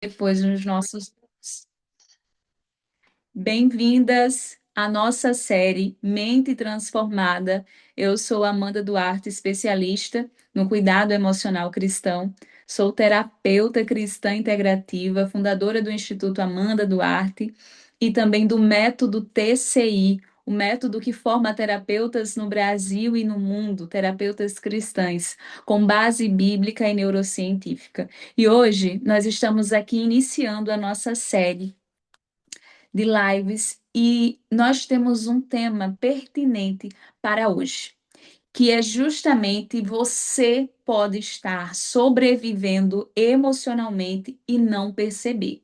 Depois nos nossos. Bem-vindas à nossa série Mente Transformada. Eu sou Amanda Duarte, especialista no cuidado emocional cristão. Sou terapeuta cristã integrativa, fundadora do Instituto Amanda Duarte e também do método TCI, o método que forma terapeutas no Brasil e no mundo, terapeutas cristãs, com base bíblica e neurocientífica. E hoje nós estamos aqui iniciando a nossa série de lives e nós temos um tema pertinente para hoje, que é justamente você pode estar sobrevivendo emocionalmente e não perceber.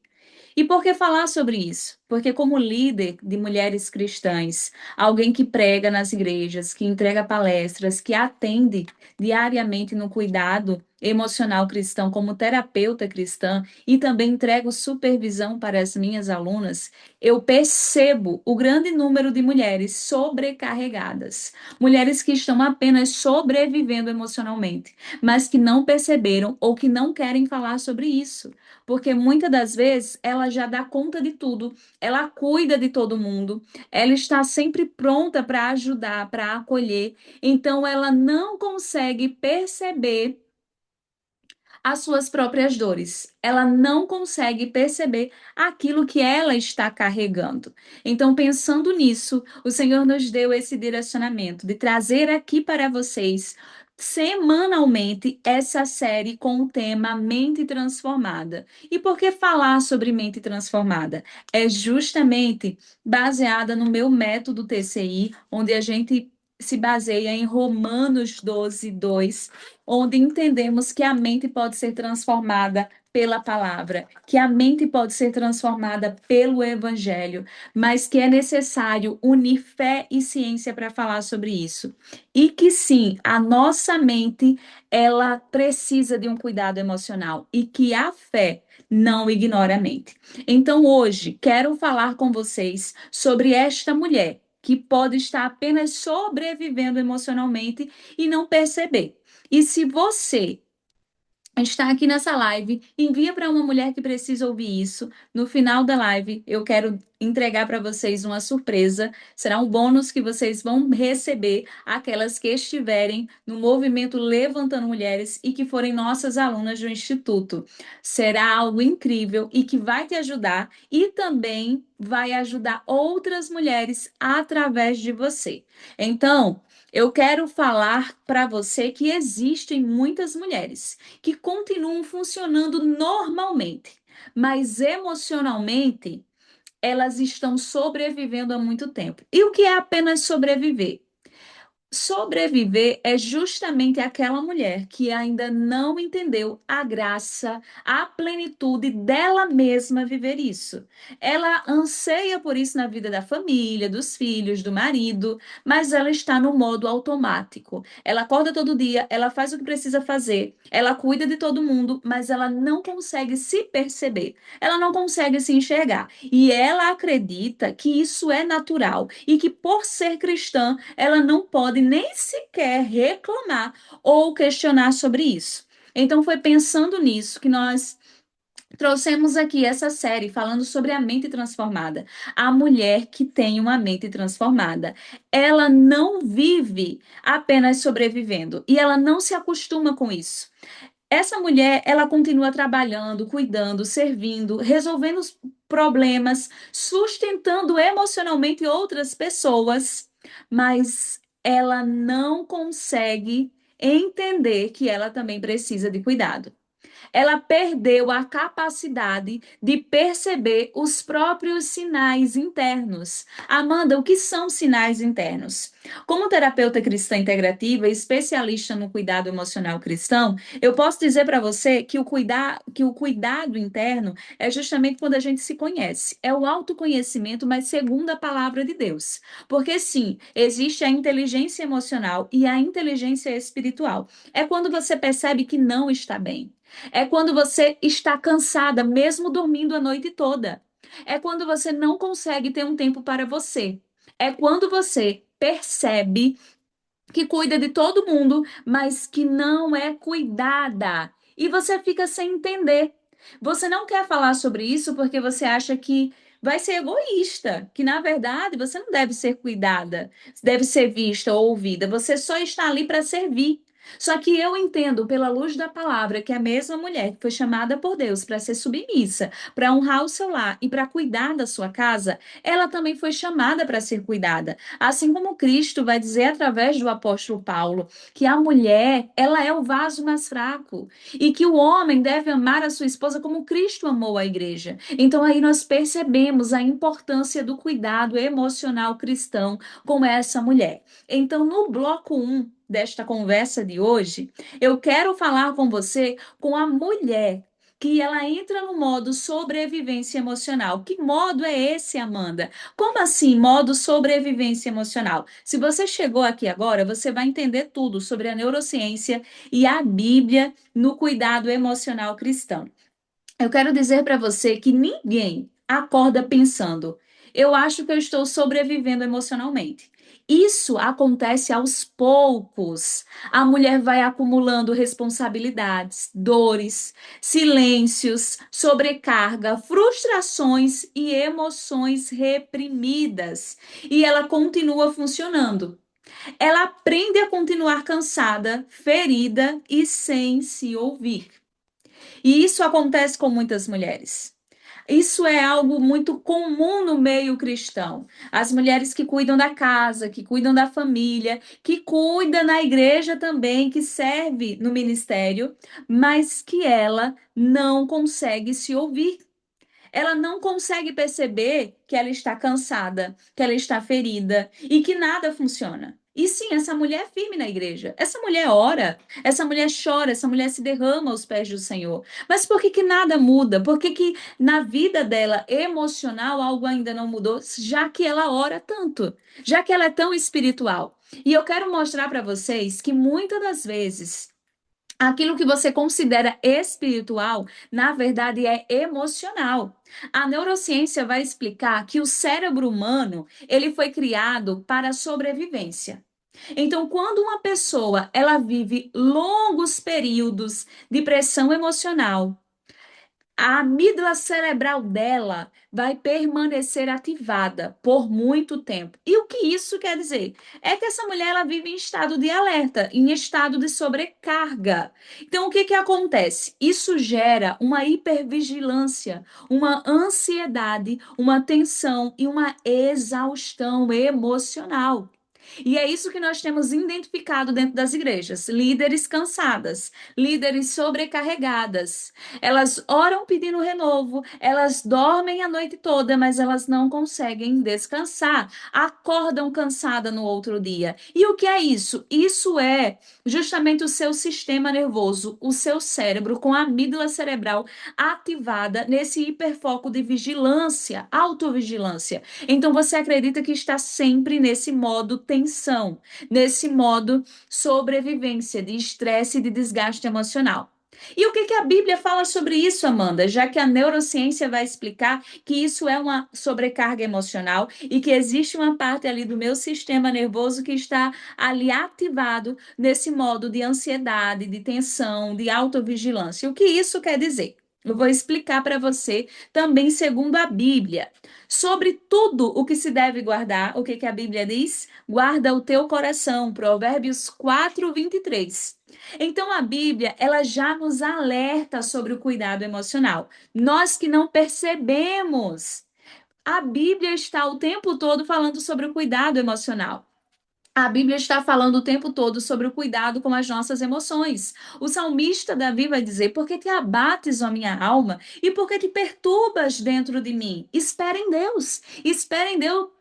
E por que falar sobre isso? Porque, como líder de mulheres cristãs, alguém que prega nas igrejas, que entrega palestras, que atende diariamente no cuidado emocional cristão, como terapeuta cristã, e também entrego supervisão para as minhas alunas, eu percebo o grande número de mulheres sobrecarregadas, mulheres que estão apenas sobrevivendo emocionalmente, mas que não perceberam ou que não querem falar sobre isso. Porque muitas das vezes ela já dá conta de tudo, ela cuida de todo mundo, ela está sempre pronta para ajudar, para acolher, então ela não consegue perceber as suas próprias dores. Ela não consegue perceber aquilo que ela está carregando. Então, pensando nisso, o Senhor nos deu esse direcionamento de trazer aqui para vocês semanalmente essa série com o tema Mente Transformada. E por que falar sobre mente transformada? É justamente baseada no meu método TCI, onde a gente se baseia em Romanos 12:2, onde entendemos que a mente pode ser transformada pela palavra, que a mente pode ser transformada pelo evangelho, mas que é necessário unir fé e ciência para falar sobre isso. E que sim, a nossa mente, ela precisa de um cuidado emocional e que a fé não ignora a mente. Então hoje quero falar com vocês sobre esta mulher que pode estar apenas sobrevivendo emocionalmente e não perceber. E se você está aqui nessa live, envia para uma mulher que precisa ouvir isso. No final da live, eu quero entregar para vocês uma surpresa. Será um bônus que vocês vão receber aquelas que estiverem no movimento Levantando Mulheres e que forem nossas alunas do Instituto. Será algo incrível e que vai te ajudar e também vai ajudar outras mulheres através de você. Então, eu quero falar para você que existem muitas mulheres que continuam funcionando normalmente, mas emocionalmente elas estão sobrevivendo há muito tempo. E o que é apenas sobreviver? Sobreviver é justamente aquela mulher que ainda não entendeu a graça, a plenitude dela mesma viver isso. Ela anseia por isso na vida da família, dos filhos, do marido, mas ela está no modo automático. Ela acorda todo dia, ela faz o que precisa fazer, ela cuida de todo mundo, mas ela não consegue se perceber, ela não consegue se enxergar. E ela acredita que isso é natural e que por ser cristã, ela não pode nem sequer reclamar ou questionar sobre isso. Então, foi pensando nisso que nós trouxemos aqui essa série falando sobre a mente transformada. A mulher que tem uma mente transformada. Ela não vive apenas sobrevivendo e ela não se acostuma com isso. Essa mulher, ela continua trabalhando, cuidando, servindo, resolvendo os problemas, sustentando emocionalmente outras pessoas, mas ela não consegue entender que ela também precisa de cuidado. Ela perdeu a capacidade de perceber os próprios sinais internos. Amanda, o que são sinais internos? Como terapeuta cristã integrativa e especialista no cuidado emocional cristão, eu posso dizer para você que o cuidado interno é justamente quando a gente se conhece. É o autoconhecimento, mas segundo a palavra de Deus. Porque sim, existe a inteligência emocional e a inteligência espiritual. É quando você percebe que não está bem. É quando você está cansada, mesmo dormindo a noite toda. É quando você não consegue ter um tempo para você. É quando você percebe que cuida de todo mundo, mas que não é cuidada. E você fica sem entender. Você não quer falar sobre isso porque você acha que vai ser egoísta, que na verdade você não deve ser cuidada, deve ser vista ou ouvida, você só está ali para servir. Só que eu entendo pela luz da palavra que a mesma mulher que foi chamada por Deus para ser submissa, para honrar o seu lar e para cuidar da sua casa, ela também foi chamada para ser cuidada. Assim como Cristo vai dizer através do apóstolo Paulo que a mulher, ela é o vaso mais fraco e que o homem deve amar a sua esposa como Cristo amou a igreja. Então aí nós percebemos a importância do cuidado emocional cristão com essa mulher. Então no bloco um desta conversa de hoje, eu quero falar com você com a mulher que ela entra no modo sobrevivência emocional. Que modo é esse, Amanda? Como assim, modo sobrevivência emocional? Se você chegou aqui agora, você vai entender tudo sobre a neurociência e a Bíblia no cuidado emocional cristão. Eu quero dizer para você que ninguém acorda pensando, eu acho que eu estou sobrevivendo emocionalmente. Isso acontece aos poucos. A mulher vai acumulando responsabilidades, dores, silêncios, sobrecarga, frustrações e emoções reprimidas. E ela continua funcionando. Ela aprende a continuar cansada, ferida e sem se ouvir. E isso acontece com muitas mulheres. Isso é algo muito comum no meio cristão. As mulheres que cuidam da casa, que cuidam da família, que cuidam na igreja também, que serve no ministério, mas que ela não consegue se ouvir. Ela não consegue perceber que ela está cansada, que ela está ferida e que nada funciona. E sim, essa mulher é firme na igreja. Essa mulher ora, essa mulher chora, essa mulher se derrama aos pés do Senhor. Mas por que que nada muda? Por que que na vida dela emocional algo ainda não mudou, já que ela ora tanto, já que ela é tão espiritual? E eu quero mostrar para vocês que muitas das vezes aquilo que você considera espiritual, na verdade é emocional. A neurociência vai explicar que o cérebro humano, ele foi criado para a sobrevivência. Então, quando uma pessoa, ela vive longos períodos de pressão emocional, a amígdala cerebral dela vai permanecer ativada por muito tempo. E o que isso quer dizer? É que essa mulher ela vive em estado de alerta, em estado de sobrecarga. Então, o que que acontece? Isso gera uma hipervigilância, uma ansiedade, uma tensão e uma exaustão emocional. E é isso que nós temos identificado dentro das igrejas: líderes cansadas, líderes sobrecarregadas. Elas oram pedindo renovo, elas dormem a noite toda, mas elas não conseguem descansar, acordam cansada no outro dia. E o que é isso? Isso é justamente o seu sistema nervoso, o seu cérebro com a amígdala cerebral ativada nesse hiperfoco de vigilância, autovigilância. Então você acredita que está sempre nesse modo tensão, nesse modo sobrevivência, de estresse e de desgaste emocional. E o que que a Bíblia fala sobre isso, Amanda? Já que a neurociência vai explicar que isso é uma sobrecarga emocional e que existe uma parte ali do meu sistema nervoso que está ali ativado nesse modo de ansiedade, de tensão, de autovigilância. O que isso quer dizer? Eu vou explicar para você também segundo a Bíblia. Sobre tudo o que se deve guardar, o que que a Bíblia diz? Guarda o teu coração, Provérbios 4:23. Então a Bíblia, ela já nos alerta sobre o cuidado emocional. Nós que não percebemos. A Bíblia está o tempo todo falando sobre o cuidado emocional. A Bíblia está falando o tempo todo sobre o cuidado com as nossas emoções. O salmista Davi vai dizer: Por que te abates, ó minha alma, e por que te perturbas dentro de mim? Espera em Deus, espera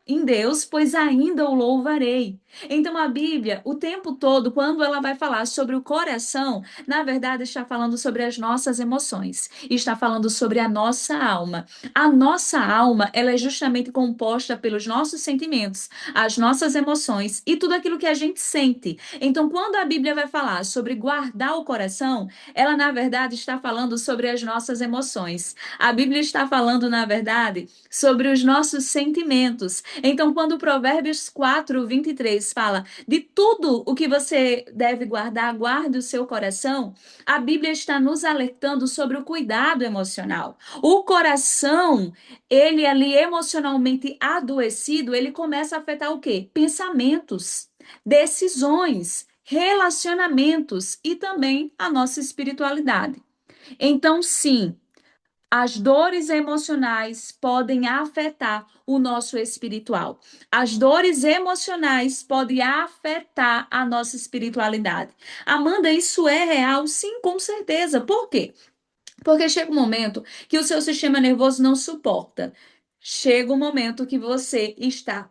em Deus, pois ainda o louvarei. Então a Bíblia, o tempo todo, quando ela vai falar sobre o coração, na verdade está falando sobre as nossas emoções, está falando sobre a nossa alma. A nossa alma, ela é justamente composta pelos nossos sentimentos, as nossas emoções e tudo aquilo que a gente sente. Então, quando a Bíblia vai falar sobre guardar o coração, ela na verdade está falando sobre as nossas emoções. A Bíblia está falando, na verdade, sobre os nossos sentimentos. Então, quando Provérbios 4:23 fala de tudo o que você deve guardar, guarde o seu coração, a Bíblia está nos alertando sobre o cuidado emocional. O coração, ele ali emocionalmente adoecido, ele começa a afetar o quê? Pensamentos, decisões, relacionamentos e também a nossa espiritualidade. Então, sim, as dores emocionais podem afetar o nosso espiritual. As dores emocionais podem afetar a nossa espiritualidade. Amanda, isso é real? Sim, com certeza. Por quê? Porque chega um momento que o seu sistema nervoso não suporta. Chega um momento que você está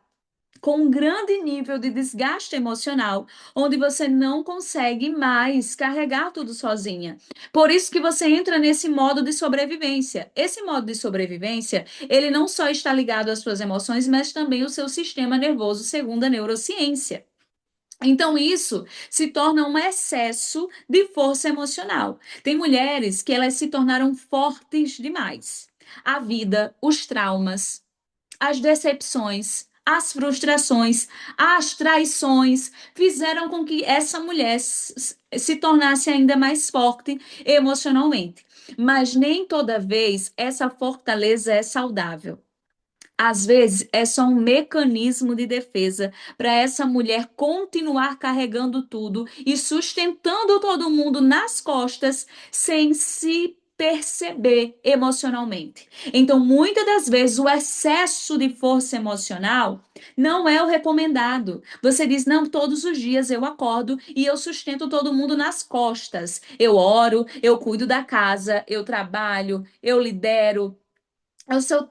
com um grande nível de desgaste emocional, onde você não consegue mais carregar tudo sozinha. Por isso que você entra nesse modo de sobrevivência. Esse modo de sobrevivência, ele não só está ligado às suas emoções, mas também ao seu sistema nervoso, segundo a neurociência. Então, isso se torna um excesso de força emocional. Tem mulheres que elas se tornaram fortes demais. A vida, os traumas, as decepções, as frustrações, as traições fizeram com que essa mulher se tornasse ainda mais forte emocionalmente. Mas nem toda vez essa fortaleza é saudável. Às vezes é só um mecanismo de defesa para essa mulher continuar carregando tudo e sustentando todo mundo nas costas sem se perceber emocionalmente. Então, muitas das vezes, o excesso de força emocional não é o recomendado. Você diz: não, todos os dias eu acordo e eu sustento todo mundo nas costas. Eu oro, eu cuido da casa, eu trabalho, eu lidero.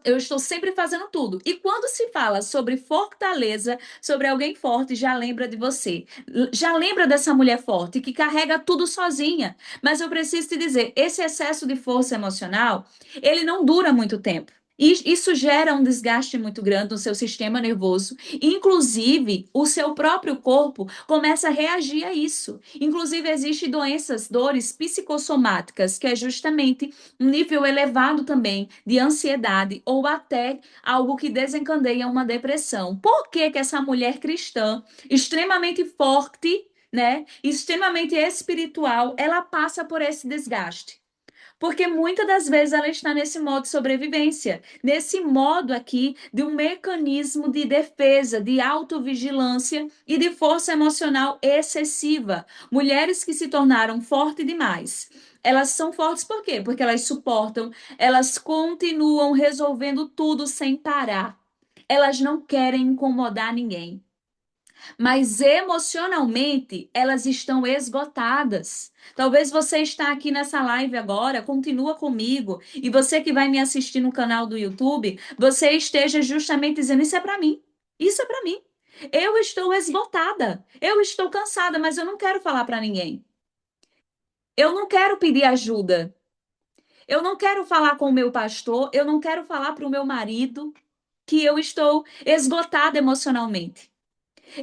Eu estou sempre fazendo tudo. E quando se fala sobre fortaleza, sobre alguém forte, já lembra de você. Já lembra dessa mulher forte que carrega tudo sozinha. Mas eu preciso te dizer, esse excesso de força emocional, ele não dura muito tempo. E isso gera um desgaste muito grande no seu sistema nervoso. Inclusive, o seu próprio corpo começa a reagir a isso. Inclusive, existem doenças, dores psicossomáticas, que é justamente um nível elevado também de ansiedade ou até algo que desencadeia uma depressão. Por que que essa mulher cristã, extremamente forte, né, extremamente espiritual, ela passa por esse desgaste? Porque muitas das vezes ela está nesse modo de sobrevivência, nesse modo aqui de um mecanismo de defesa, de autovigilância e de força emocional excessiva. Mulheres que se tornaram fortes demais. Elas são fortes por quê? Porque elas suportam, elas continuam resolvendo tudo sem parar. Elas não querem incomodar ninguém, mas emocionalmente elas estão esgotadas. Talvez você está aqui nessa live agora, continua comigo, e você que vai me assistir no canal do YouTube, você esteja justamente dizendo: isso é para mim. Isso é para mim. Eu estou esgotada. Eu estou cansada, mas eu não quero falar para ninguém. Eu não quero pedir ajuda. Eu não quero falar com o meu pastor, eu não quero falar para o meu marido que eu estou esgotada emocionalmente.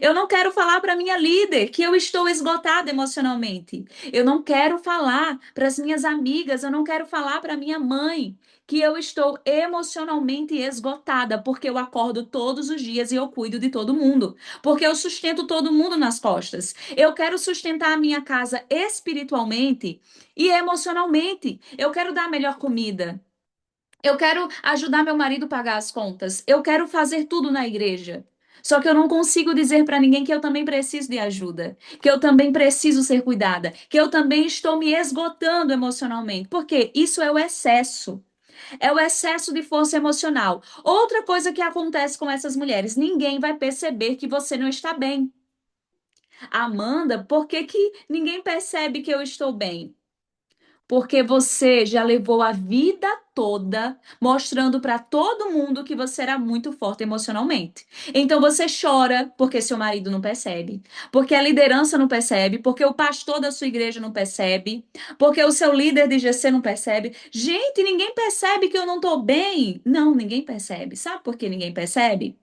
Eu não quero falar para minha líder que eu estou esgotada emocionalmente. Eu não quero falar para as minhas amigas, eu não quero falar para minha mãe que eu estou emocionalmente esgotada, porque eu acordo todos os dias e eu cuido de todo mundo, porque eu sustento todo mundo nas costas. Eu quero sustentar a minha casa espiritualmente e emocionalmente. Eu quero dar a melhor comida. Eu quero ajudar meu marido a pagar as contas. Eu quero fazer tudo na igreja. Só que eu não consigo dizer para ninguém que eu também preciso de ajuda, que eu também preciso ser cuidada, que eu também estou me esgotando emocionalmente. Porque isso é o excesso. É o excesso de força emocional. Outra coisa que acontece com essas mulheres, ninguém vai perceber que você não está bem. Amanda, por que que ninguém percebe que eu estou bem? Porque você já levou a vida toda mostrando para todo mundo que você era muito forte emocionalmente. Então você chora porque seu marido não percebe, porque a liderança não percebe, porque o pastor da sua igreja não percebe, porque o seu líder de GC não percebe. Gente, ninguém percebe que eu não tô bem. Não, ninguém percebe. Sabe por que ninguém percebe?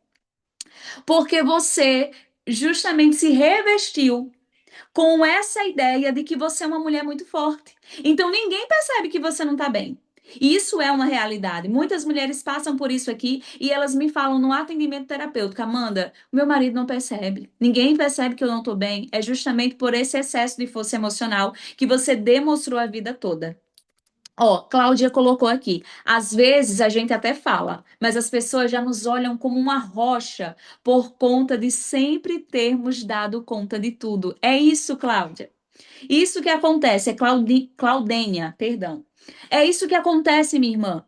Porque você justamente se revestiu com essa ideia de que você é uma mulher muito forte. Então ninguém percebe que você não tá bem. E isso é uma realidade. Muitas mulheres passam por isso aqui e elas me falam no atendimento terapêutico, Amanda, meu marido não percebe. Ninguém percebe que eu não estou bem. É justamente por esse excesso de força emocional que você demonstrou a vida toda. Ó, Cláudia colocou aqui. Às vezes a gente até fala, mas as pessoas já nos olham como uma rocha por conta de sempre termos dado conta de tudo. É isso, Cláudia. Isso que acontece, é Claudênia, perdão. É isso que acontece, minha irmã.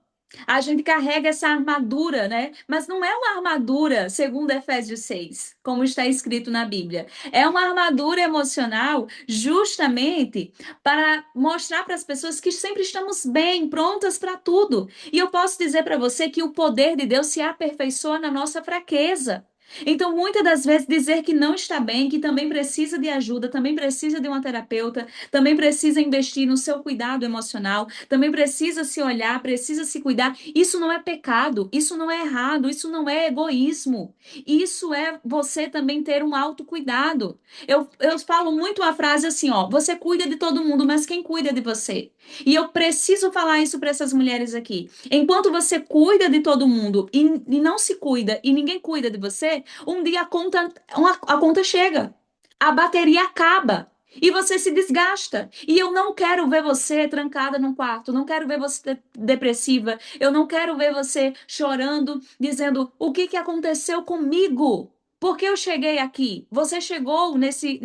A gente carrega essa armadura, né? Mas não é uma armadura, segundo Efésios 6, como está escrito na Bíblia. É uma armadura emocional justamente para mostrar para as pessoas que sempre estamos bem, prontas para tudo. E eu posso dizer para você que o poder de Deus se aperfeiçoa na nossa fraqueza. Então, muitas das vezes, dizer que não está bem, que também precisa de ajuda, também precisa de uma terapeuta, também precisa investir no seu cuidado emocional, também precisa se olhar, precisa se cuidar. Isso não é pecado, isso não é errado, isso não é egoísmo. Isso é você também ter um autocuidado. Eu falo muito a frase assim, ó, você cuida de todo mundo, mas quem cuida de você? E eu preciso falar isso para essas mulheres aqui. Enquanto você cuida de todo mundo e não se cuida e ninguém cuida de você, um dia a conta chega, a bateria acaba e você se desgasta. E eu não quero ver você trancada num quarto, não quero ver você depressiva, eu não quero ver você chorando, dizendo o que aconteceu comigo. Por que eu cheguei aqui? Você chegou nesse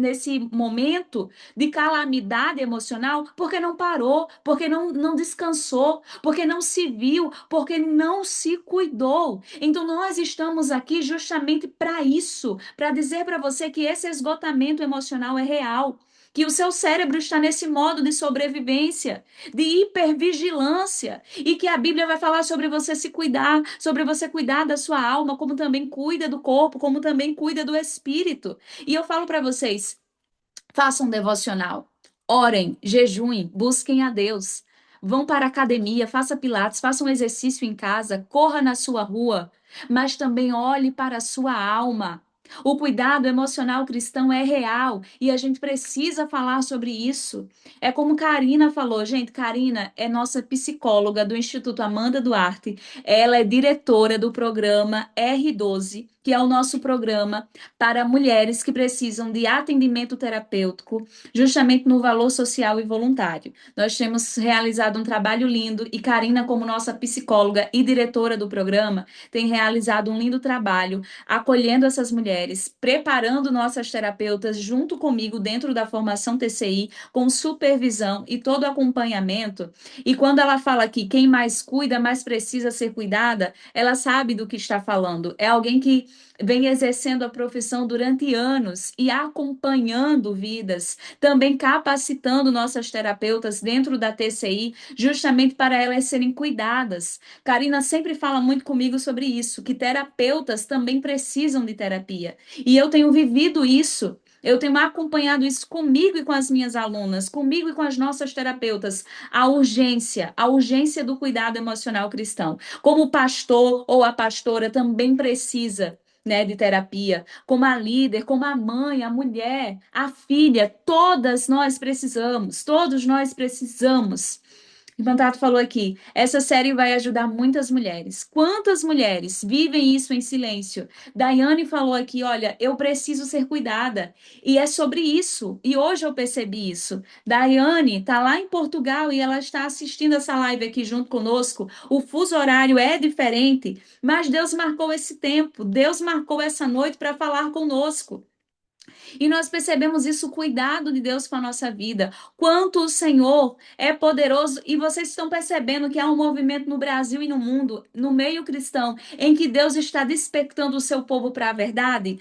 momento de calamidade emocional porque não parou, porque não descansou, porque não se viu, porque não se cuidou. Então, nós estamos aqui justamente para isso, para dizer para você que esse esgotamento emocional é real. Que o seu cérebro está nesse modo de sobrevivência, de hipervigilância, e que a Bíblia vai falar sobre você se cuidar, sobre você cuidar da sua alma, como também cuida do corpo, como também cuida do espírito. E eu falo para vocês, façam um devocional, orem, jejuem, busquem a Deus. Vão para a academia, faça pilates, faça um exercício em casa, corra na sua rua, mas também olhe para a sua alma. O cuidado emocional cristão é real e a gente precisa falar sobre isso. É como Karina falou, gente, Karina é nossa psicóloga do Instituto Amanda Duarte. Ela é diretora do programa R12, que é o nosso programa para mulheres que precisam de atendimento terapêutico, justamente no valor social e voluntário. Nós temos realizado um trabalho lindo e Karina, como nossa psicóloga e diretora do programa, tem realizado um lindo trabalho acolhendo essas mulheres, preparando nossas terapeutas junto comigo dentro da formação TCI, com supervisão e todo o acompanhamento. E quando ela fala que quem mais cuida, mais precisa ser cuidada, ela sabe do que está falando. É alguém que vem exercendo a profissão durante anos e acompanhando vidas, também capacitando nossas terapeutas dentro da TCI, justamente para elas serem cuidadas. Karina sempre fala muito comigo sobre isso, que terapeutas também precisam de terapia. E eu tenho vivido isso. Eu tenho acompanhado isso comigo e com as minhas alunas, comigo e com as nossas terapeutas, a urgência do cuidado emocional cristão. Como o pastor ou a pastora também precisa, né, de terapia, como a líder, como a mãe, a mulher, a filha, todos nós precisamos. O Fantato falou aqui, essa série vai ajudar muitas mulheres. Quantas mulheres vivem isso em silêncio? Daiane falou aqui, olha, eu preciso ser cuidada. E é sobre isso. E hoje eu percebi isso. Daiane está lá em Portugal e ela está assistindo essa live aqui junto conosco. O fuso horário é diferente, mas Deus marcou esse tempo, Deus marcou essa noite para falar conosco. E nós percebemos isso, o cuidado de Deus com a nossa vida. Quanto o Senhor é poderoso. E vocês estão percebendo que há um movimento no Brasil e no mundo, no meio cristão, em que Deus está despertando o seu povo para a verdade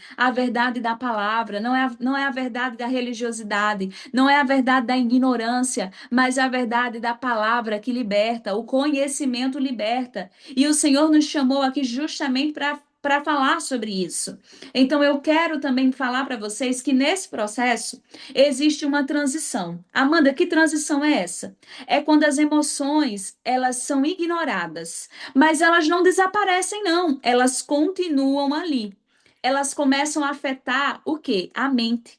da palavra. Não é a verdade da religiosidade, não é a verdade da ignorância, mas a verdade da palavra que liberta, o conhecimento liberta. E o Senhor nos chamou aqui justamente para falar sobre isso. Então, eu quero também falar para vocês que nesse processo existe uma transição. Amanda, que transição é essa? É quando as emoções, elas são ignoradas, mas elas não desaparecem, não. Elas continuam ali. Elas começam a afetar o quê? A mente.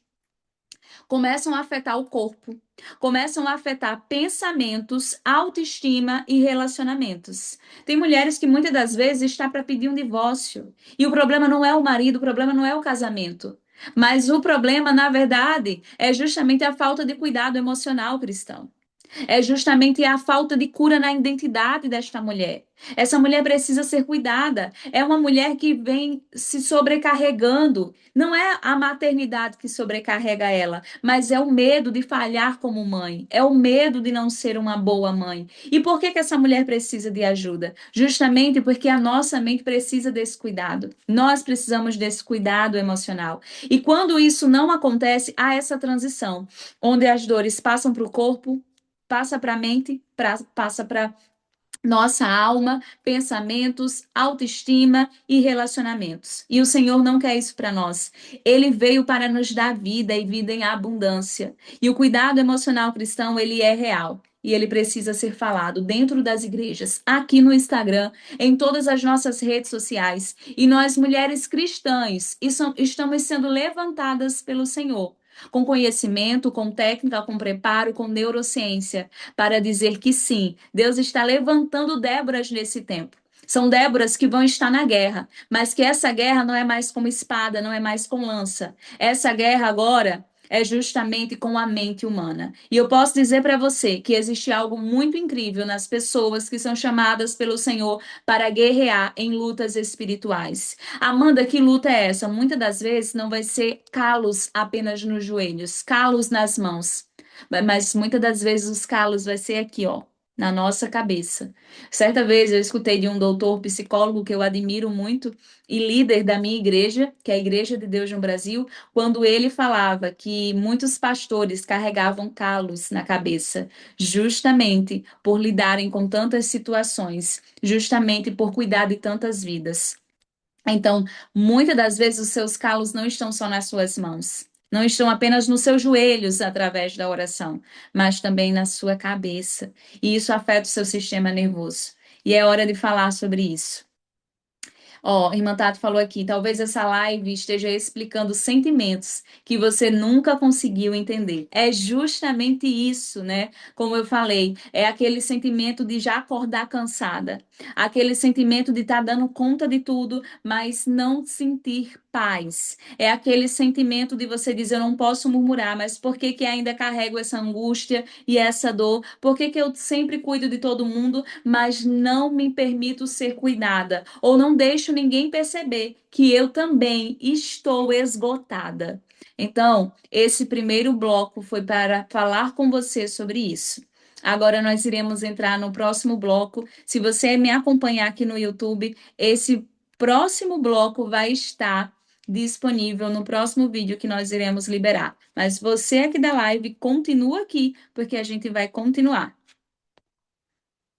começam a afetar o corpo, começam a afetar pensamentos, autoestima e relacionamentos. Tem mulheres que muitas das vezes está para pedir um divórcio, e o problema não é o marido, o problema não é o casamento. Mas o problema, na verdade, é justamente a falta de cuidado emocional cristão. É justamente a falta de cura na identidade desta mulher. Essa mulher precisa ser cuidada. É uma mulher que vem se sobrecarregando. Não é a maternidade que sobrecarrega ela, mas é o medo de falhar como mãe. É o medo de não ser uma boa mãe. E por que que essa mulher precisa de ajuda? Justamente porque a nossa mente precisa desse cuidado. Nós precisamos desse cuidado emocional. E quando isso não acontece, há essa transição, onde as dores passam para o corpo, passa para a mente, passa para nossa alma, pensamentos, autoestima e relacionamentos. E o Senhor não quer isso para nós. Ele veio para nos dar vida e vida em abundância. E o cuidado emocional cristão, ele é real. E ele precisa ser falado dentro das igrejas, aqui no Instagram, em todas as nossas redes sociais. E nós, mulheres cristãs, estamos sendo levantadas pelo Senhor, com conhecimento, com técnica, com preparo, com neurociência, para dizer que sim, Deus está levantando Déboras nesse tempo. São Déboras que vão estar na guerra, mas que essa guerra não é mais com espada, não é mais com lança. Essa guerra agora é justamente com a mente humana. E eu posso dizer para você que existe algo muito incrível nas pessoas que são chamadas pelo Senhor para guerrear em lutas espirituais. Amanda, que luta é essa? Muitas das vezes não vai ser calos apenas nos joelhos, calos nas mãos. Mas muitas das vezes os calos vai ser aqui, ó, na nossa cabeça. Certa vez eu escutei de um doutor psicólogo que eu admiro muito e líder da minha igreja, que é a Igreja de Deus no Brasil, quando ele falava que muitos pastores carregavam calos na cabeça, justamente por lidarem com tantas situações, justamente por cuidar de tantas vidas. Então, muitas das vezes os seus calos não estão só nas suas mãos, não estão apenas nos seus joelhos através da oração, mas também na sua cabeça. E isso afeta o seu sistema nervoso. E é hora de falar sobre isso. Ó, irmã Tato falou aqui, talvez essa live esteja explicando sentimentos que você nunca conseguiu entender. É justamente isso, né? Como eu falei, é aquele sentimento de já acordar cansada, aquele sentimento de estar dando conta de tudo, mas não sentir paz. É aquele sentimento de você dizer, eu não posso murmurar, mas por que que ainda carrego essa angústia e essa dor? Por que que eu sempre cuido de todo mundo, mas não me permito ser cuidada? Ou não deixo ninguém perceber que eu também estou esgotada. Então, esse primeiro bloco foi para falar com você sobre isso. Agora nós iremos entrar no próximo bloco. Se você me acompanhar aqui no YouTube, esse próximo bloco vai estar disponível no próximo vídeo que nós iremos liberar. Mas você aqui da live, continua aqui, porque a gente vai continuar.